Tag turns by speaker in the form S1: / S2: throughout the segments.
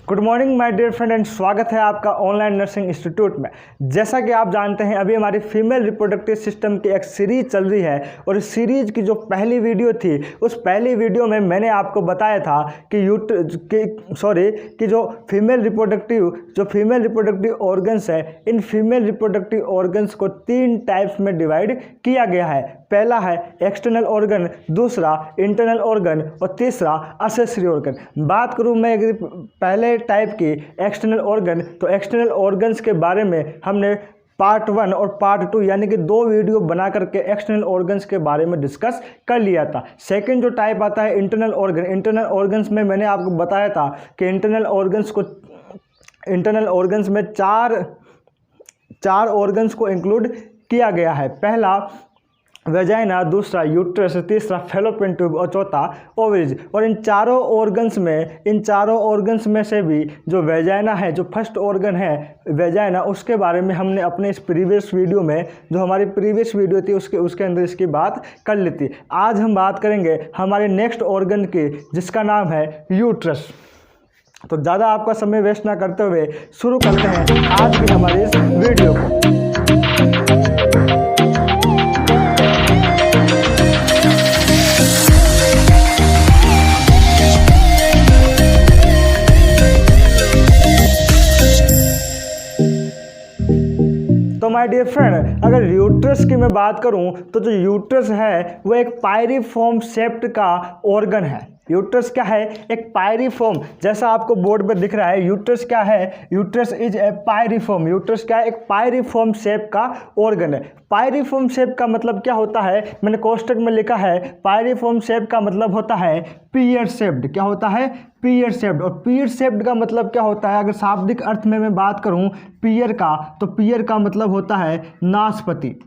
S1: Good morning my dear friend and स्वागत है आपका ऑनलाइन नर्सिंग इंस्टीट्यूट में। जैसा कि आप जानते हैं अभी हमारी फीमेल रिप्रोडक्टिव सिस्टम की एक सीरीज चल रही है और इस सीरीज की जो पहली वीडियो थी उस पहली वीडियो में मैंने आपको बताया था कि जो फीमेल रिप्रोडक्टिव ऑर्गन्स है, इन फीमेल रिप्रोडक्टिव ऑर्गन्स को 3 टाइप्स में डिवाइड किया गया है। पहला है एक्सटर्नल ऑर्गन, दूसरा इंटरनल ऑर्गन और तीसरा असेसरी ऑर्गन। बात करूं मैं अगर पहले टाइप की एक्सटर्नल ऑर्गन, तो एक्सटर्नल ऑर्गन्स के बारे में हमने पार्ट 1 और पार्ट 2 यानी कि 2 वीडियो बना करके एक्सटर्नल ऑर्गन्स के बारे में डिस्कस कर लिया था। सेकंड जो टाइप आता है इंटरनल ऑर्गन, इंटरनल ऑर्गन्स में मैंने आपको बताया था कि इंटरनल ऑर्गन्स में चार ऑर्गन्स को इंक्लूड किया गया है। पहला वेजाइना, दूसरा यूट्रस, तीसरा फैलोपियन ट्यूब और चौथा ओवरीज। और इन चारों ऑर्गन्स में से भी जो वेजाइना है, जो फर्स्ट ऑर्गन है वेजाइना, उसके बारे में हमने अपने इस प्रीवियस वीडियो में, जो हमारी प्रीवियस वीडियो थी उसके अंदर इसकी बात कर ली थी। आज हम बात करेंगे हमारे नेक्स्ट ऑर्गन की, जिसका नाम है यूट्रस। तो ज़्यादा आपका समय वेस्ट ना करते हुए शुरू करते हैं आज की हमारी इस वीडियो को। तो माय डियर फ्रेंड, अगर यूट्रस की मैं बात करूं तो जो यूट्रस है वो एक पायरिफॉर्म शेप्ड का ऑर्गन है। यूट्रस क्या है? एक पायरिफॉर्म, जैसा आपको बोर्ड पर दिख रहा है। यूट्रस क्या है? Uterus is a pyriform. Uterus क्या है? एक पायरिफॉर्म शेप का ऑर्गन है। पायरिफॉर्म शेप का मतलब क्या होता है? मैंने कोष्टक में लिखा है पायरिफॉर्म शेप का मतलब होता है पीयर शेप्ड। क्या होता है? Peer shaped. और पीयर शेप्ड का मतलब क्या होता है? अगर शाब्दिक अर्थ में मैं बात करूं पीयर का, तो पीयर का मतलब होता है नाशपाती।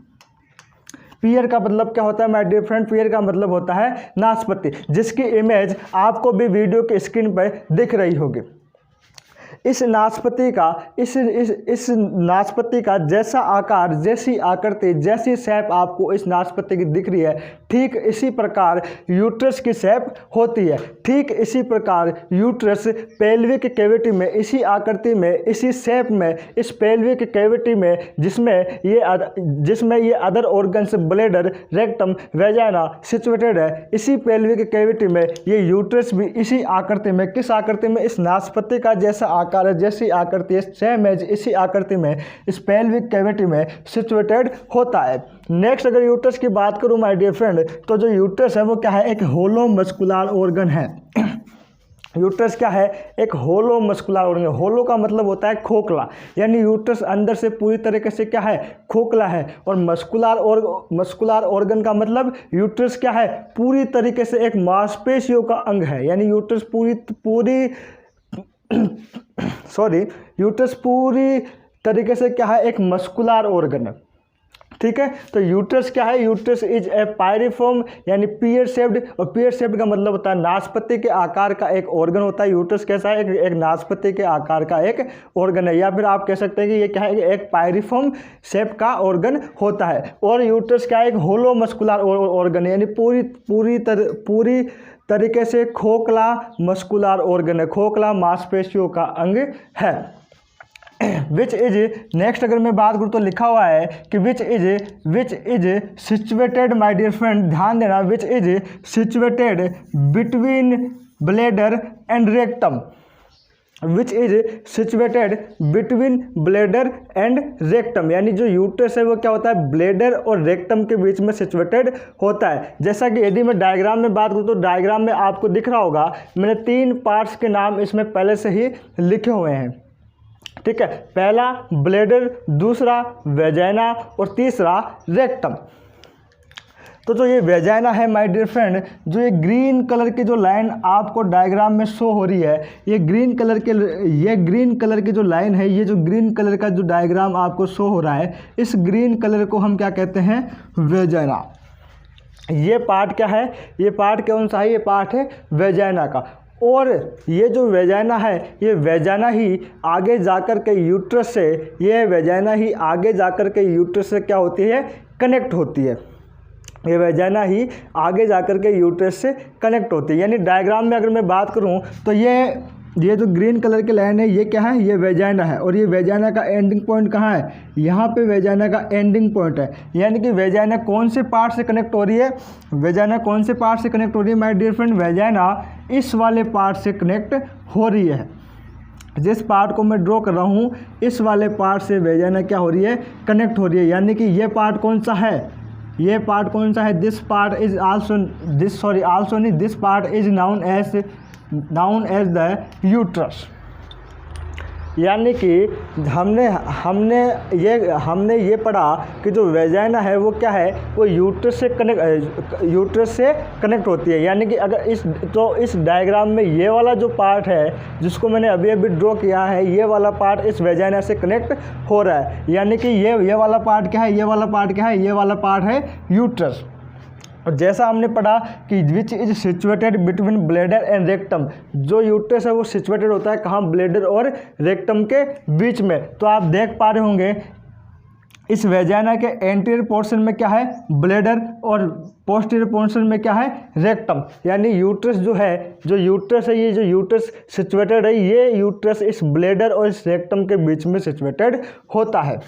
S1: पीयर का मतलब क्या होता है माय डियर फ्रेंड? पीयर का मतलब होता है नाशपाती, जिसकी इमेज आपको भी वीडियो के स्क्रीन पर दिख रही होगी। इस नाशपाती का जैसा आकार, जैसी आकृति, जैसी शेप आपको इस नाशपाती की दिख रही है, ठीक इसी प्रकार यूट्रस की शेप होती है। ठीक इसी प्रकार यूट्रस पेल्विक कैविटी में, इसी आकृति में, इसी शेप में, इस पेल्विक कैविटी में, जिसमें ये other organs bladder, rectum, vagina situated है, इसी पेल्विक कैविटी में ये यूट्रस भी इसी आकृति में, किस आकृति में? इस नाशपाती का जैसा आकार है, जैसी आकृति, सेम एज इसी आकृति में इस पेल्विक कैविटी में सिचुएटेड होता है। नेक्स्ट अगर यूट्रस की बात करूं माय डियर फ्रेंड, तो जो यूट्रस है वो क्या है? एक होलो मस्कुलर ऑर्गन है। यूट्रस क्या है? एक होलो मस्कुलर ऑर्गन। होलो का मतलब होता है खोखला, यानी यूट्रस अंदर से पूरी तरीके से क्या है? खोखला है। और मस्कुलर ऑर्गन का मतलब यूट्रस क्या है? पूरी तरीके से एक मांसपेशियों का अंग है। यानी यूट्रस यूट्रस पूरी तरीके से क्या है? एक मस्कुलर ऑर्गन है। ठीक है, तो यूट्रस क्या है? यूट्रस इज ए पायरिफॉर्म यानी पीयर शेप्ड। और पीयर शेप्ड का मतलब होता है नाशपाती के आकार का एक ऑर्गन होता है। यूट्रस कैसा है? एक नाशपाती के आकार का एक ऑर्गन है, या फिर आप कह सकते हैं कि ये क्या है? एक पायरिफॉर्म शेप का ऑर्गन होता है। और यूट्रस क्या है? एक होलो मस्कुलर ऑर्गन है, यानी पूरी तरीके से खोखला मस्कुलर ऑर्गन है, खोखला मांसपेशियों का अंग है। विच इज, नेक्स्ट अगर मैं बात करूँ तो लिखा हुआ है कि which is situated, my dear friend ध्यान देना, which is situated between bladder and rectum. Which is situated between bladder and rectum, यानी जो यूट्रस है वो क्या होता है? ब्लैडर और रेक्टम के बीच में सिचुएटेड होता है। जैसा कि यदि मैं डायग्राम में बात करूँ तो डायग्राम में आपको दिख रहा होगा, मैंने 3 पार्ट्स के नाम इसमें पहले से ही लिखे हुए हैं। ठीक है, पहला ब्लैडर, दूसरा वेजाइना और तीसरा रेक्टम। तो जो ये वेजाइना है माय डियर फ्रेंड, जो ये ग्रीन कलर की जो लाइन आपको डायग्राम में शो हो रही है, ये ग्रीन कलर की जो लाइन है, ये जो ग्रीन कलर का जो डायग्राम आपको शो हो रहा है, इस ग्रीन कलर को हम क्या कहते हैं? वेजाइना। ये पार्ट क्या है? ये पार्ट कौन सा है? ये पार्ट है वेजाइना का। और ये जो वेजाइना है, ये वेजाइना ही आगे जाकर के यूट्रस से, ये वेजाइना ही आगे जाकर के यूट्रस से क्या होती है? कनेक्ट होती है। ये वेजाइना ही आगे जाकर के यूट्रस से कनेक्ट होती है। यानी डायग्राम में अगर मैं बात करूं तो ये ये जो ग्रीन कलर की लाइन है ये क्या है, ये वेजाइना है, और ये वेजाइना का एंडिंग पॉइंट कहाँ है, यहाँ पे वेजाइना का एंडिंग पॉइंट है। यानी कि वेजाइना कौन से पार्ट से कनेक्ट हो रही है, वेजाइना कौन से पार्ट से कनेक्ट हो रही है माय डियर फ्रेंड, वेजाइना इस वाले पार्ट से कनेक्ट हो रही है। जिस पार्ट को मैं ड्रॉ कर रहा हूँ इस वाले पार्ट से वेजाइना क्या हो रही है, कनेक्ट हो रही है। यानी कि ये पार्ट कौन सा है, ये पार्ट कौन सा है, this part is also this part is known as the uterus. यानी कि हमने ये पढ़ा कि जो वेजाइना है वो क्या है, वो यूट्रस से कनेक्ट होती है। यानी कि अगर इस डायग्राम में ये वाला जो पार्ट है जिसको मैंने अभी अभी ड्रॉ किया है, ये वाला पार्ट इस वेजाइना से कनेक्ट हो रहा है। यानी कि ये वाला पार्ट क्या है, ये वाला पार्ट क्या है, ये वाला पार्ट है यूट्रस। और जैसा हमने पढ़ा कि which is situated between bladder and rectum, जो यूट्रस है वो सिचुएटेड होता है कहाँ, ब्लैडर और रेक्टम के बीच में। तो आप देख पा रहे होंगे इस वेजाइना के एंटीरियर पोर्शन में क्या है, ब्लैडर, और पोस्टीरियर पोर्शन में क्या है, रेक्टम। यानी यूट्रस जो यूट्रस है, ये जो यूट्रस सिचुएटेड है, ये यूट्रस इस ब्लैडर और इस रेक्टम के बीच में सिचुएटेड होता है।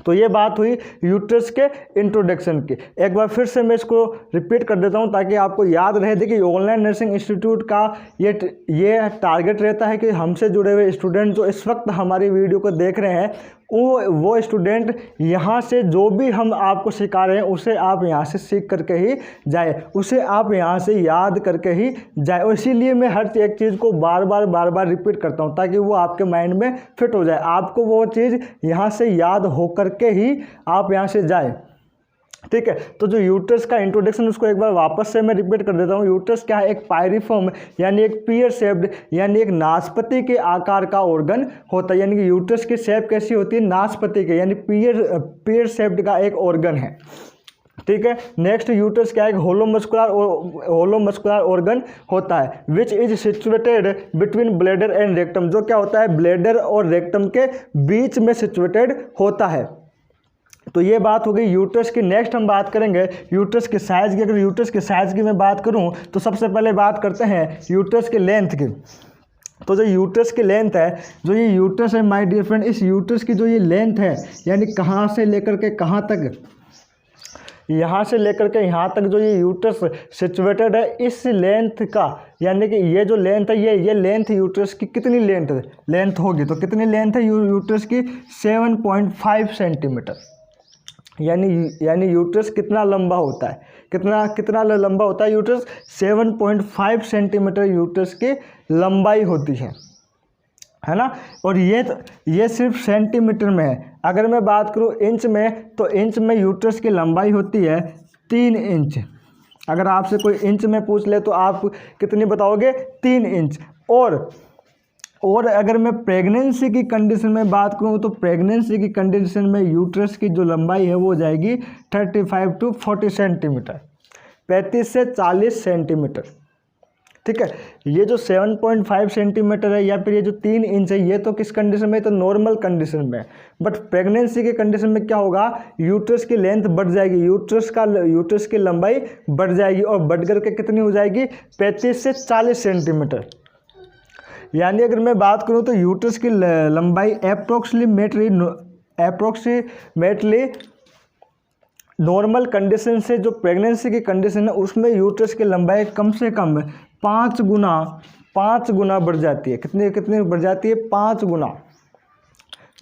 S1: तो ये बात हुई यूट्रस के इंट्रोडक्शन की। एक बार फिर से मैं इसको रिपीट कर देता हूँ ताकि आपको याद रहे। देखिए ऑनलाइन नर्सिंग इंस्टीट्यूट का ये टारगेट रहता है कि हमसे जुड़े हुए स्टूडेंट जो इस वक्त हमारी वीडियो को देख रहे हैं वो स्टूडेंट यहाँ से जो भी हम आपको सिखा रहे हैं उसे आप यहाँ से सीख करके ही जाए, उसे आप यहाँ से याद करके ही जाए। और इसीलिए मैं हर एक चीज़ को बार बार रिपीट करता हूँ ताकि वो आपके माइंड में फिट हो जाए, आपको वो चीज़ यहाँ से याद हो करके ही आप यहाँ से जाए। ठीक है, तो जो यूट्रस का इंट्रोडक्शन उसको एक बार वापस से मैं रिपीट कर देता हूँ। यूट्रस क्या है, एक पायरिफॉर्म यानी एक पियर शेप्ड यानी एक नाशपाती के आकार का ऑर्गन होता है। यानी कि यूट्रस की शेप कैसी होती है, नाशपाती के, यानी पियर शेप्ड का एक ऑर्गन है। ठीक है, नेक्स्ट यूट्रस क्या है, होलो मस्कुलर ऑर्गन होता है विच is situated between bladder and rectum, जो क्या होता है ब्लैडर और रेक्टम के बीच में सिचुएटेड होता है। तो ये बात हो गई यूट्रस की। नेक्स्ट हम बात करेंगे यूट्रस के साइज़ की। अगर यूट्रस के साइज़ की मैं बात करूं तो सबसे पहले बात करते हैं यूट्रस के लेंथ की। तो जो यूट्रस की लेंथ है, जो ये यूट्रस है माय डियर फ्रेंड, इस यूट्रस की जो ये लेंथ है यानी कहाँ से लेकर के कहाँ तक, यहाँ से लेकर के यहाँ तक जो ये यूट्रस सिचुएटेड है, इस लेंथ का यानी कि ये जो लेंथ है ये लेंथ यूट्रस की कितनी लेंथ होगी, तो कितनी लेंथ है यूट्रस की 7.5 सेंटीमीटर। यानी यूट्रस कितना लंबा होता है, कितना लंबा होता है यूट्रस, 7.5 सेंटीमीटर यूट्रस की लंबाई होती है ना। और ये सिर्फ सेंटीमीटर में है। अगर मैं बात करूँ इंच में, तो इंच में यूट्रस की लंबाई होती है 3 इंच। अगर आपसे कोई इंच में पूछ ले तो आप कितनी बताओगे, 3 इंच। और अगर मैं प्रेगनेंसी की कंडीशन में बात करूं तो प्रेगनेंसी की कंडीशन में यूट्रस की जो लंबाई है वो हो जाएगी 35 to 40 सेंटीमीटर, 35 से 40 सेंटीमीटर। ठीक है, ये जो 7.5 सेंटीमीटर है या फिर ये जो 3 इंच है, ये तो किस कंडीशन में, तो नॉर्मल कंडीशन में। बट प्रेगनेंसी के कंडीशन में क्या होगा, यूट्रस की लेंथ बढ़ जाएगी, यूट्रस की लंबाई बढ़ जाएगी और बढ़ करके कितनी हो जाएगी, 35 से 40 सेंटीमीटर। यानी अगर मैं बात करूं तो यूट्रस की लंबाई अप्रोक्सीमेटली नॉर्मल कंडीशन से जो प्रेगनेंसी की कंडीशन है उसमें यूट्रस की लंबाई कम से कम 5 गुना बढ़ जाती है। कितनी बढ़ जाती है, 5 गुना।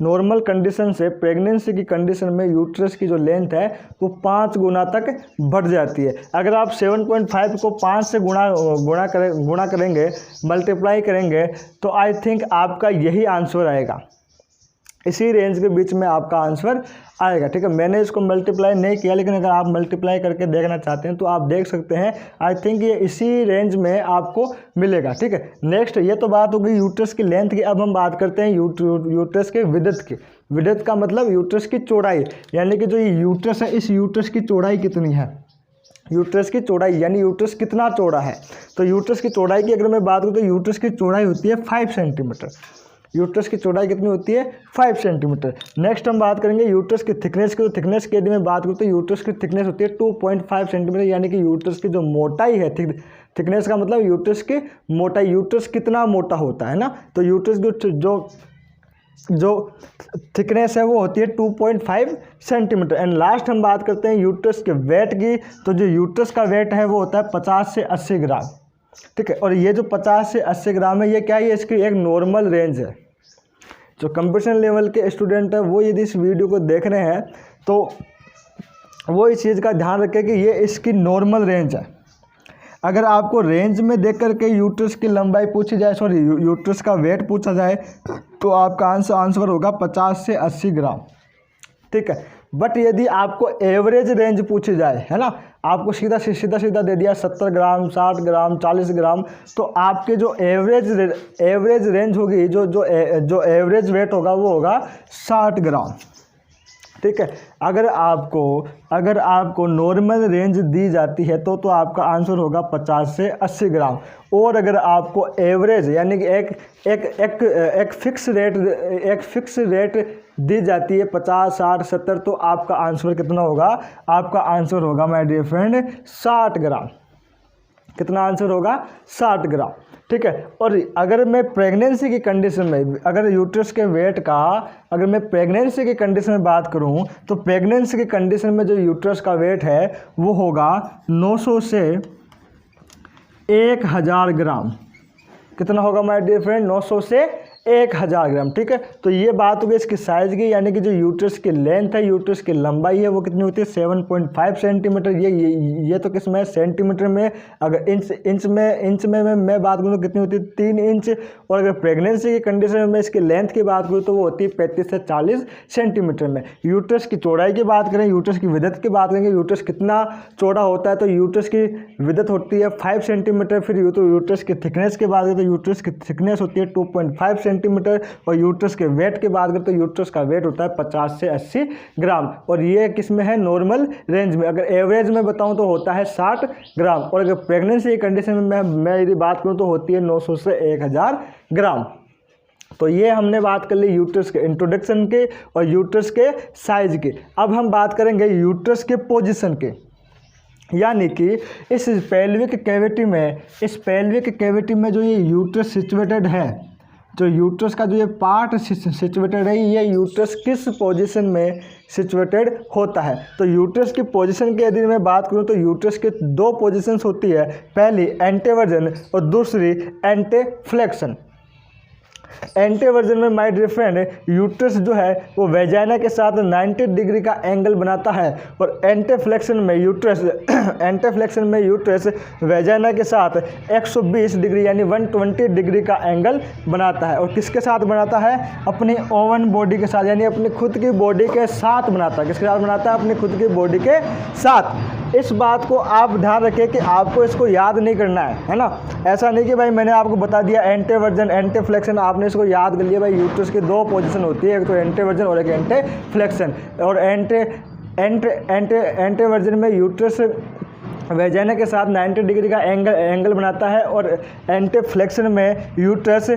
S1: नॉर्मल कंडीशन से प्रेगनेंसी की कंडीशन में यूट्रस की जो लेंथ है वो 5 गुना तक बढ़ जाती है। अगर आप 7.5 को 5 से गुणा करेंगे, मल्टीप्लाई करेंगे, तो आई थिंक आपका यही आंसर आएगा, इसी रेंज के बीच में आपका आंसर आएगा। ठीक है, मैंने इसको मल्टीप्लाई नहीं किया, लेकिन अगर आप मल्टीप्लाई करके देखना चाहते हैं तो आप देख सकते हैं। आई थिंक ये इसी रेंज में आपको मिलेगा। ठीक है, नेक्स्ट ये तो बात हो गई यूट्रस की लेंथ की। अब हम बात करते हैं यूट्रस के विड्थ की। विड्थ का मतलब यूट्रस की चौड़ाई, यानी कि जो ये यूट्रस है इस यूट्रस की चौड़ाई कितनी है, यूट्रस की चौड़ाई यानी यूट्रस कितना चौड़ा है। तो यूट्रस की चौड़ाई की अगर मैं बात करूँ तो यूट्रस की चौड़ाई होती है 5 सेंटीमीटर। यूट्रस की चौड़ाई कितनी होती है, 5 सेंटीमीटर। नेक्स्ट हम बात करेंगे यूट्रस की थिकनेस की। तो थिकनेस की यदि मैं बात करूँ तो यूट्रस की थिकनेस होती है 2.5 सेंटीमीटर, यानी कि यूट्रस की जो मोटाई है थिकनेस का मतलब यूट्रस की मोटाई, यूट्रस कितना मोटा होता है ना, तो यूट्रस जो थिकनेस है वो होती है 2.5 सेंटीमीटर। एंड लास्ट हम बात करते हैं यूट्रस के वेट की। तो जो यूट्रस का वेट है वो होता है 50 से 80 ग्राम, ठीक है। और ये जो 50 से 80 ग्राम है ये क्या है, इसकी एक नॉर्मल रेंज है। जो कंपटीशन लेवल के स्टूडेंट है वो यदि इस वीडियो को देख रहे हैं तो वो इस चीज़ का ध्यान रखें कि ये इसकी नॉर्मल रेंज है। अगर आपको रेंज में देख करके यूट्रस की लंबाई पूछी जाए, सॉरी यूट्रस का वेट पूछा जाए, तो आपका आंसर होगा 50 से 80 ग्राम, ठीक है। बट यदि आपको एवरेज रेंज पूछी जाए, है ना, आपको सीधा सीधा दे दिया 70 ग्राम, 60 ग्राम, 40 ग्राम, तो आपके जो एवरेज रेंज होगी, जो एवरेज वेट होगा वो होगा 60 ग्राम, ठीक है। अगर आपको नॉर्मल रेंज दी जाती है तो आपका आंसर होगा 50 से 80 ग्राम। और अगर आपको एवरेज यानी कि एक फिक्स रेट दी जाती है 50, 60, 70, तो आपका आंसर कितना होगा, आपका आंसर होगा माय डियर फ्रेंड 60 ग्राम। कितना आंसर होगा, 60 ग्राम, ठीक है। और अगर मैं प्रेगनेंसी की कंडीशन में, अगर यूट्रस के वेट का अगर मैं प्रेगनेंसी की कंडीशन में बात करूं, तो प्रेगनेंसी की कंडीशन में जो यूट्रस का वेट है वो होगा 900 से 1000 ग्राम। कितना होगा माय डियर फ्रेंड, 900 से 1000 ग्राम, ठीक है। तो ये बात होगी इसकी साइज़ की, यानी कि जो यूट्रस की लेंथ है, यूट्रस की लंबाई है वो कितनी होती है 7.5 सेंटीमीटर। ये तो किस में सेंटीमीटर में, अगर इंच में मैं बात करूँ तो कितनी होती है 3 इंच। और अगर प्रेगनेंसी की कंडीशन में मैं इसकी लेंथ की बात करूँ तो वो होती है 35 से 40 सेंटीमीटर में। यूट्रस की चौड़ाई की बात करें, यूट्रस की विड्थ की बात करेंगे, यूट्रस कितना चौड़ा होता है, तो यूट्रस की विड्थ होती है 5 सेंटीमीटर। फिर यूट्रस की थिकनेस की बात करें तो यूट्रस की थिकनेस होती है 2.5 सेंटीमीटर। और यूट्रस के वेट की बात करें तो यूट्रस का वेट होता है 50 से 80 ग्राम। और ये किस में है, नॉर्मल रेंज में। अगर एवरेज में बताऊं तो होता है 60 ग्राम। और अगर प्रेगनेंसी की कंडीशन में मैं यदि बात करूं तो होती है 900 से 1000 ग्राम। तो ये हमने बात कर ली यूट्रस के इंट्रोडक्शन के और यूट्रस के साइज के। अब हम बात करेंगे यूट्रस के पोजीशन के, यानी कि इस पेल्विक कैविटी में जो ये यूट्रस सिचुएटेड है, जो यूट्रस का जो ये पार्ट सिचुएटेड है, ये यूट्रस किस पोजीशन में सिचुएटेड होता है। तो यूट्रस की पोजीशन की यदि मैं बात करूं तो यूट्रस के 2 पोजीशंस होती है, पहली एंटेवर्जन और दूसरी एंटेफ्लेक्शन। एंटेवर्जन में माय डियर फ्रेंड यूट्रस जो है वो वेजाइना के साथ 90 डिग्री का एंगल बनाता है। और एंटेफ्लेक्शन में यूट्रस वेजाइना के साथ 120 डिग्री यानी 120 डिग्री का एंगल बनाता है। और किसके साथ बनाता है, अपनी ओवन बॉडी के साथ, यानी अपनी खुद की बॉडी के साथ बनाता है। किसके साथ बनाता है, अपनी खुद की बॉडी के साथ। इस बात को आप ध्यान रखें कि आपको इसको याद नहीं करना है ना। ऐसा नहीं कि भाई मैंने आपको बता दिया एंटेवर्जन एंटेफ्लेक्शन, आपने इसको याद कर लिया। भाई यूट्रस की 2 पोजीशन होती है, एक तो एंटेवर्जन और एक एंटेफ्लेक्शन। और एंटेवर्जन में यूट्रस वेजाइना के साथ 90 डिग्री का एंगल बनाता है। और एंटेफ्लेक्शन में यूट्रस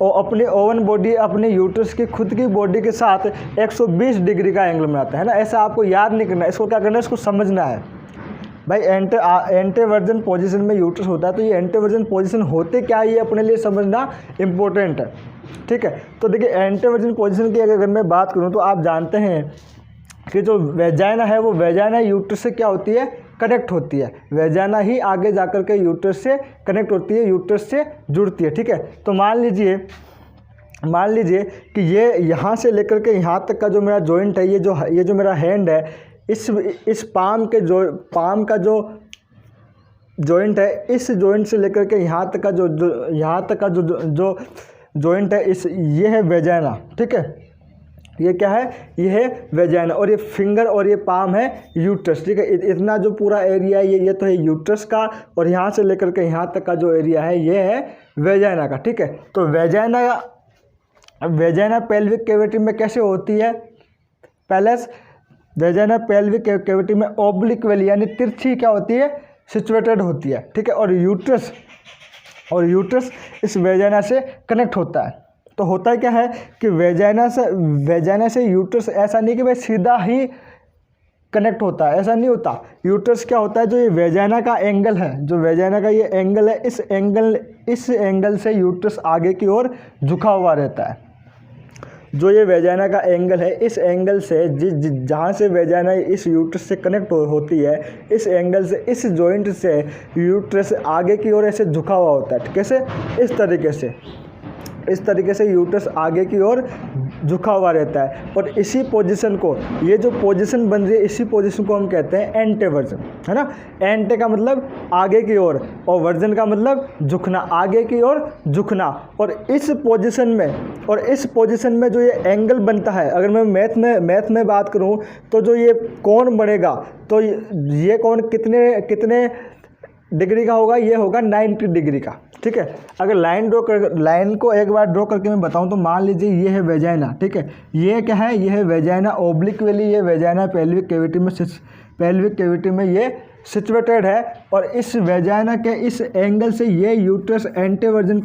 S1: और अपनी ओवन बॉडी अपने यूट्रस की खुद की बॉडी के साथ 120 डिग्री का एंगल बनाता है ना। ऐसा आपको याद नहीं करना है, इसको क्या करना है, इसको समझना है। भाई एंटेवर्जन पोजीशन में यूट्रस होता है, तो ये एंटेवर्जन पोजीशन होते क्या है ये अपने लिए समझना इम्पोर्टेंट है, ठीक है। तो देखिए एंटेवर्जन पोजीशन की अगर मैं बात करूं तो आप जानते हैं कि जो वेजाइना है वो वेजाइना यूट्रस से क्या होती है, कनेक्ट होती है। वेजाइना ही आगे जाकर के यूट्रस से कनेक्ट होती है, यूट्रस से जुड़ती है, ठीक है। तो मान लीजिए कि ये यहाँ से लेकर के यहाँ तक का जो मेरा जॉइंट है, ये जो मेरा हैंड है, इस पाम का जो जॉइंट है, इस जॉइंट से लेकर के यहाँ तक का जो जॉइंट है, ये है वेजाइना, ठीक है। ये क्या है, ये है वेजाइना। और ये फिंगर और ये पाम है यूट्रस, ठीक है। इतना जो पूरा एरिया है ये तो है यूट्रस का, और यहाँ से लेकर के यहाँ तक का जो एरिया है ये है वेजाइना का, ठीक है। तो वेजाइना पेल्विक कैविटी में कैसे होती है, वेजाइना पेल्विक कैविटी में ऑब्लिक वेली यानी तिरछी क्या होती है, सिचुएटेड होती है, ठीक है। और यूट्रस इस वेजाइना से कनेक्ट होता है। तो होता क्या है कि वेजाइना से यूट्रस, ऐसा नहीं कि भाई सीधा ही कनेक्ट होता है, ऐसा नहीं होता। यूट्रस क्या होता है, जो ये वेजाइना का एंगल है, जो वेजाइना का ये एंगल है, इस एंगल से यूट्रस आगे की ओर झुका हुआ रहता है। जो ये वेजाइना का एंगल है, इस एंगल से जहाँ से वेजाइना इस यूट्रस से कनेक्ट होती है, इस एंगल से, इस जॉइंट से यूट्रस आगे की ओर ऐसे झुका हुआ होता है। कैसे? इस तरीके से यूट्रस आगे की ओर झुका हुआ रहता है। और इसी पोजीशन को, ये जो पोजीशन बन रही है, इसी पोजीशन को हम कहते हैं एंटे वर्जन, है ना। एंटे का मतलब आगे की ओर और वर्जन का मतलब झुकना, आगे की ओर झुकना। और इस पोजीशन में जो ये एंगल बनता है, अगर मैं मैथ में बात करूं तो जो ये कोण बनेगा, तो ये कोण कितने डिग्री का होगा? ये होगा 90 डिग्री का। ठीक है, अगर लाइन को एक बार ड्रॉ करके मैं बताऊं तो मान लीजिए ये है वेजाइना। ठीक है, ये क्या है? ये है वेजाइना ओब्लिक वैली, ये वेजाइना पेल्विक कैविटी में ये सिचुएटेड है। और इस वेजाइना के इस एंगल से ये यूट्रस एंटीवर्जन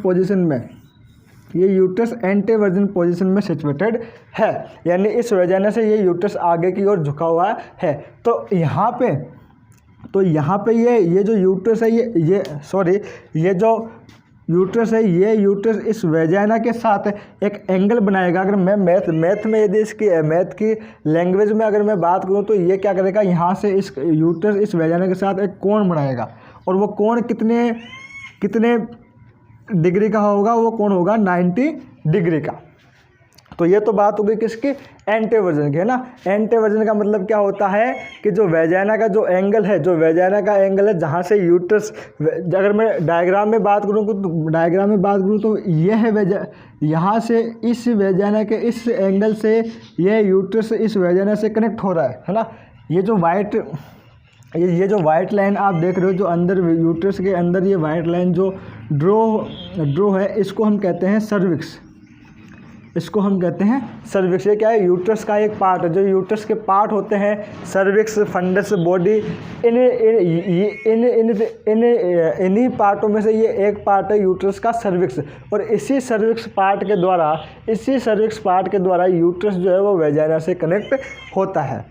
S1: पोजीशन में सिचुएटेड है, यानी इस वेजाइना से ये यूट्रस आगे की ओर झुका हुआ है। तो यहाँ पे ये जो यूट्रस है, ये जो यूट्रस है, ये यूट्रस इस वेजाइना के साथ एक एंगल बनाएगा। अगर मैं मैथ में यदि इसकी मैथ की लैंग्वेज में अगर मैं बात करूँ तो ये क्या करेगा, यहाँ से इस यूट्रस इस वेजाइना के साथ एक कोण बनाएगा। और वो कोण कितने डिग्री का होगा? वो कोण होगा 90 डिग्री का। तो ये तो बात हो गई किसकी? एंटीवर्जन की, है ना। एंटीवर्जन का मतलब क्या होता है कि जो वेजाइना का जो एंगल है, जहाँ से यूट्रस, अगर मैं डायग्राम में बात करूँ तो ये है यहाँ से इस वेजाइना के इस एंगल से ये यूट्रस इस वेजाइना से कनेक्ट हो रहा है ना। ये जो वाइट लाइन आप देख रहे हो, जो अंदर यूट्रस के अंदर ये वाइट लाइन जो ड्रो है, इसको हम कहते हैं सर्विक्स। ये क्या है? यूट्रस का एक पार्ट है। जो यूट्रस के पार्ट होते हैं, सर्विक्स, फंडस, बॉडी, इन्हीं पार्टों में से ये एक पार्ट है यूट्रस का सर्विक्स। और इसी सर्विक्स पार्ट के द्वारा यूट्रस जो है वो वेजाइना से कनेक्ट होता है।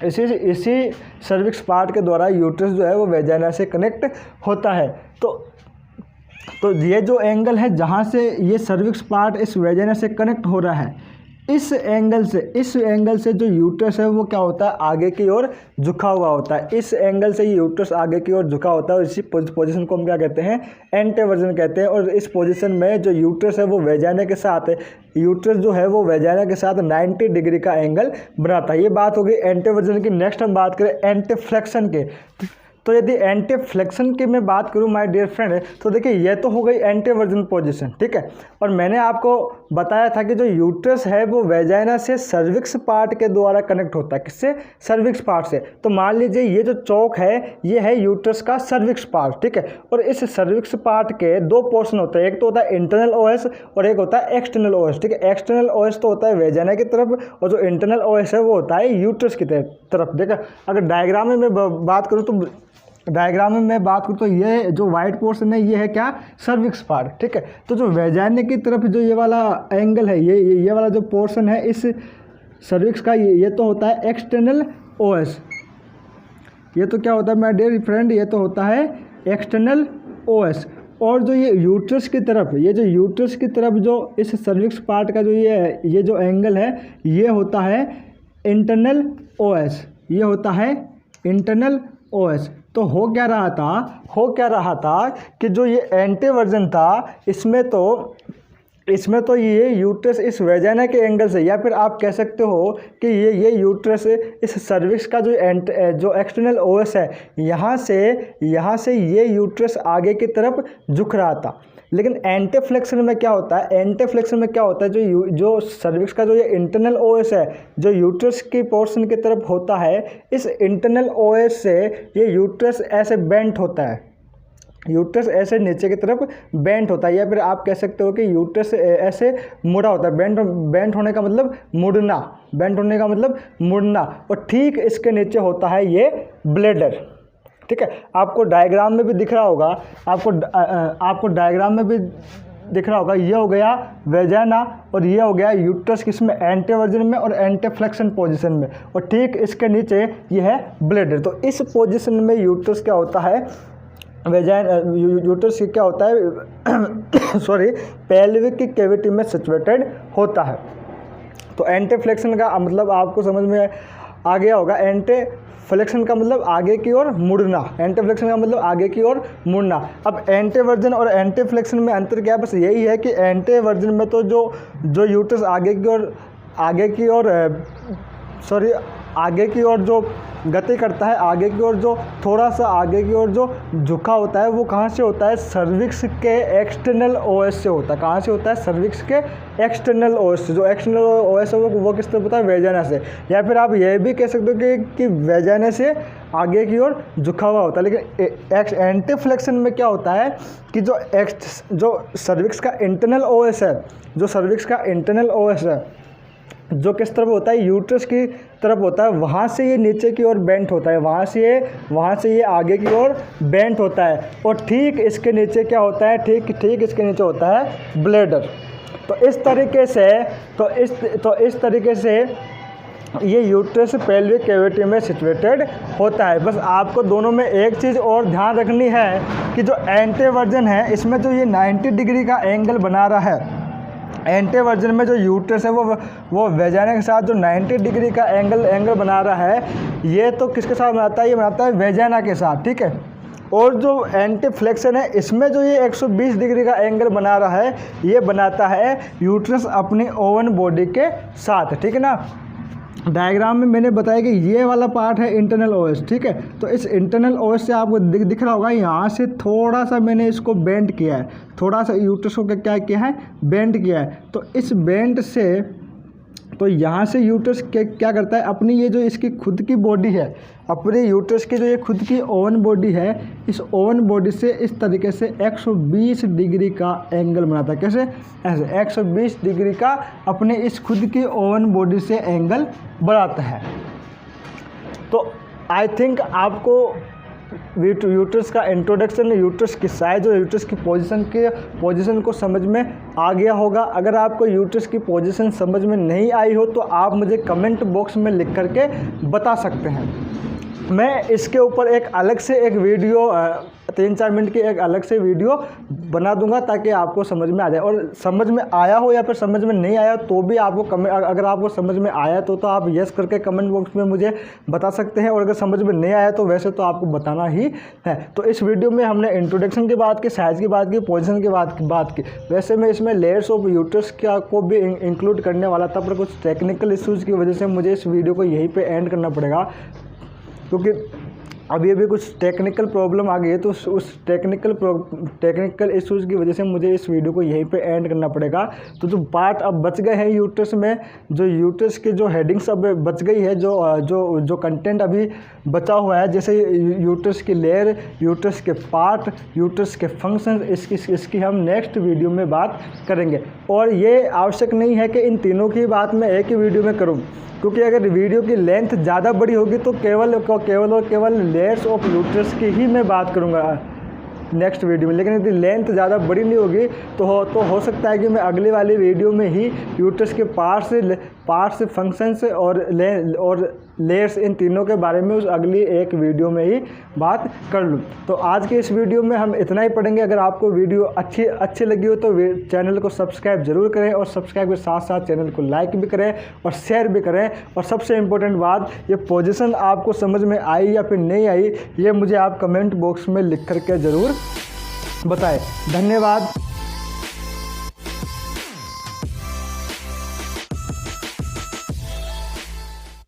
S1: इसी सर्विक्स पार्ट के द्वारा यूट्रस जो है वो वेजाइना से कनेक्ट होता है। तो ये जो एंगल है, जहाँ से ये सर्विक्स पार्ट इस वेजाइना से कनेक्ट हो रहा है, इस एंगल से जो यूट्रस है वो क्या होता है? आगे की ओर झुका हुआ होता है। इस एंगल से ये यूट्रस आगे की ओर झुका होता है। और इसी पोजीशन को हम क्या कहते हैं? एंटीवर्जन कहते हैं। और इस पोजीशन में जो यूट्रस है वो वेजाइना के साथ 90 डिग्री का एंगल बनाता है। ये बात हो गई एंटीवर्जन की। नेक्स्ट हम बात करें एंटीफ्लेक्शन के। तो यदि एंटीफ्लेक्शन की मैं बात करूं माय डियर फ्रेंड, तो देखिए ये तो हो गई एंटीवर्जन पोजीशन। ठीक है, और मैंने आपको बताया था कि जो यूट्रस है वो वेजाइना से सर्विक्स पार्ट के द्वारा कनेक्ट होता है। किससे? सर्विक्स पार्ट से। तो मान लीजिए ये जो चौक है, ये है यूट्रस का सर्विक्स पार्ट। ठीक है, और इस सर्विक्स पार्ट के दो पोर्शन होते हैं, एक तो होता है इंटरनल ओएस और एक होता है एक्सटर्नल ओएस। ठीक है, एक्सटर्नल ओएस तो होता है वेजाइना की तरफ, और जो इंटरनल ओएस है वो होता है यूट्रस की तरफ। देखा, अगर डायग्राम में मैं बात करूँ तो ये जो वाइट पोर्शन है, ये है क्या? Cervix part. ठीक है, तो जो वेजाइना की तरफ जो ये वाला एंगल है, ये वाला जो पोर्शन है इस सर्विक्स का, ये तो होता है एक्सटर्नल ओएस। ये तो क्या होता है माय डियर फ्रेंड? ये तो होता है एक्सटर्नल ओएस। और जो ये यूट्रस की तरफ जो इस सर्विक्स पार्ट का जो ये जो एंगल है, ये होता है इंटरनल ओएस। तो हो क्या रहा था कि जो ये एंटीवर्जन था, इसमें तो ये यूट्रस इस वेजाइना के एंगल से, या फिर आप कह सकते हो कि ये यूट्रस इस सर्विक्स का जो एक्सटर्नल ओएस है, यहाँ से ये यूट्रस आगे की तरफ झुक रहा था। लेकिन एंटीफ्लेक्शन में क्या होता है? जो सर्विक्स का जो ये इंटरनल ओएस है, जो यूट्रस की पोर्शन की तरफ होता है, इस इंटरनल ओएस से ये यूट्रस ऐसे बेंट होता है। यूट्रस ऐसे नीचे की तरफ बेंट होता है, या फिर आप कह सकते हो कि यूट्रस ऐसे मुड़ा होता है। बेंट होने का मतलब मुड़ना। और ठीक इसके नीचे होता है ये ब्लैडर। ठीक है, आपको डायग्राम में भी दिख रहा होगा, आपको डायग्राम में भी दिख रहा होगा, ये हो गया वेजाना और ये हो गया यूट्रस, किसमें, एंटेवर्जन में और एंटेफ्लेक्शन पोजीशन में, और ठीक इसके नीचे ये है ब्लैडर। तो इस पोजीशन में यूट्रस क्या होता है, यूट्रस क्या होता है सॉरी पेल्विक की कैविटी में सिचुएटेड होता है। तो एंटीफ्लेक्शन का मतलब आपको समझ में आ गया होगा, एंटीफ्लेक्शन का मतलब आगे की ओर मुड़ना, एंटीफ्लेक्शन का मतलब आगे की ओर मुड़ना। अब एंटीवर्जन और एंटीफ्लेक्शन में अंतर क्या है, बस यही है कि एंटीवर्जन में तो जो यूट्रस आगे की ओर जो गति करता है, आगे की ओर जो थोड़ा सा आगे की ओर जो झुका होता है, वो कहाँ से होता है, सर्विक्स के एक्सटर्नल ओएस से होता है। कहाँ से होता है, सर्विक्स के एक्सटर्नल ओएस से। जो एक्सटर्नल ओएस है वो किस तरह होता है, वेजाना से, या फिर आप ये भी कह सकते हो कि वेजाना से आगे की ओर झुका हुआ होता है। लेकिन एंटीफ्लेक्शन में क्या होता है कि जो सर्विक्स का इंटरनल ओएस है, जो सर्विक्स का इंटरनल ओएस है, जो किस तरफ होता है, यूट्रस की तरफ होता है, वहाँ से ये नीचे की ओर बेंट होता है, वहाँ से ये आगे की ओर बेंट होता है। और ठीक इसके नीचे क्या होता है, ठीक इसके नीचे होता है ब्लैडर। तो इस तरीके से ये यूट्रस पेल्विक कैविटी में सिचुएटेड होता है। बस आपको दोनों में एक चीज़ और ध्यान रखनी है कि जो एंटीवर्जन है, इसमें जो ये 90 डिग्री का एंगल बना रहा है, एंटीवर्जन में जो यूट्रस है वो वेजाना के साथ जो 90 डिग्री का एंगल बना रहा है, ये तो किसके साथ बनाता है, ये बनाता है वेजाना के साथ, ठीक है। और जो एंटीफ्लेक्शन है, इसमें जो ये 120 डिग्री का एंगल बना रहा है, ये बनाता है यूट्रस अपनी ओवन बॉडी के साथ, ठीक है ना। डायग्राम में मैंने बताया कि ये वाला पार्ट है इंटरनल ओएस, ठीक है। तो इस इंटरनल ओएस से आपको दिख रहा होगा, यहाँ से थोड़ा सा मैंने इसको बेंड किया है, थोड़ा सा यूट्रस को क्या किया है, बेंड किया है। तो इस बेंड से, तो यहाँ से यूट्रस क्या करता है, अपनी ये जो इसकी खुद की बॉडी है, अपने यूट्रस की जो ये खुद की ओवन बॉडी है, इस ओवन बॉडी से इस तरीके से 120 डिग्री का एंगल बनाता है। कैसे, ऐसे 120 डिग्री का अपने इस खुद की ओवन बॉडी से एंगल बनाता है। तो आई थिंक आपको यूट्रस का इंट्रोडक्शन, यूट्रस की साइज और यूट्रस की पोजीशन को समझ में आ गया होगा। अगर आपको यूट्रस की पोजीशन समझ में नहीं आई हो तो आप मुझे कमेंट बॉक्स में लिख करके बता सकते हैं। मैं इसके ऊपर एक अलग से एक वीडियो 3-4 मिनट की एक अलग से वीडियो बना दूंगा ताकि आपको समझ में आ जाए। और समझ में आया हो या फिर समझ में नहीं आया तो भी आपको अगर आपको समझ में आया तो आप यस करके कमेंट बॉक्स में मुझे बता सकते हैं, और अगर समझ में नहीं आया तो वैसे तो आपको बताना ही है। तो इस वीडियो में हमने इंट्रोडक्शन की बात की, साइज़ की बात की, पोजीशन की बात की। वैसे मैं इसमें लेयर्स ऑफ यूट्रस को भी इंक्लूड करने वाला था, पर कुछ टेक्निकल इशूज़ की वजह से मुझे इस वीडियो को यहीं पर एंड करना पड़ेगा, क्योंकि अभी कुछ टेक्निकल प्रॉब्लम आ गई है। तो उस टेक्निकल इश्यूज़ की वजह से मुझे इस वीडियो को यहीं पे एंड करना पड़ेगा। तो जो पार्ट अब बच गए हैं यूट्रस में, जो यूट्रस के जो हेडिंग्स अब बच गई है, जो कंटेंट अभी बचा हुआ है, जैसे यूट्रस की लेयर, यूट्रस के पार्ट, यूट्रस के फंक्शन, इसकी हम नेक्स्ट वीडियो में बात करेंगे। और ये आवश्यक नहीं है कि इन तीनों की बात मैं एक ही वीडियो में करूँ, क्योंकि अगर वीडियो की लेंथ ज़्यादा बड़ी होगी तो केवल लेयर्स ऑफ यूट्रस की ही मैं बात करूँगा नेक्स्ट वीडियो में। लेकिन यदि लेंथ ज़्यादा बड़ी नहीं होगी तो हो सकता है कि मैं अगली वाली वीडियो में ही यूट्रस के पार्ट्स, फंक्शंस और लेयर्स, इन तीनों के बारे में उस अगली एक वीडियो में ही बात कर लूँ। तो आज के इस वीडियो में हम इतना ही पढ़ेंगे। अगर आपको वीडियो अच्छी लगी हो तो चैनल को सब्सक्राइब जरूर करें, और सब्सक्राइब के साथ साथ चैनल को लाइक भी करें और शेयर भी करें। और सबसे इम्पोर्टेंट बात, ये पोजीशन आपको समझ में आई या फिर नहीं आई, ये मुझे आप कमेंट बॉक्स में लिख करके ज़रूर बताएं। धन्यवाद।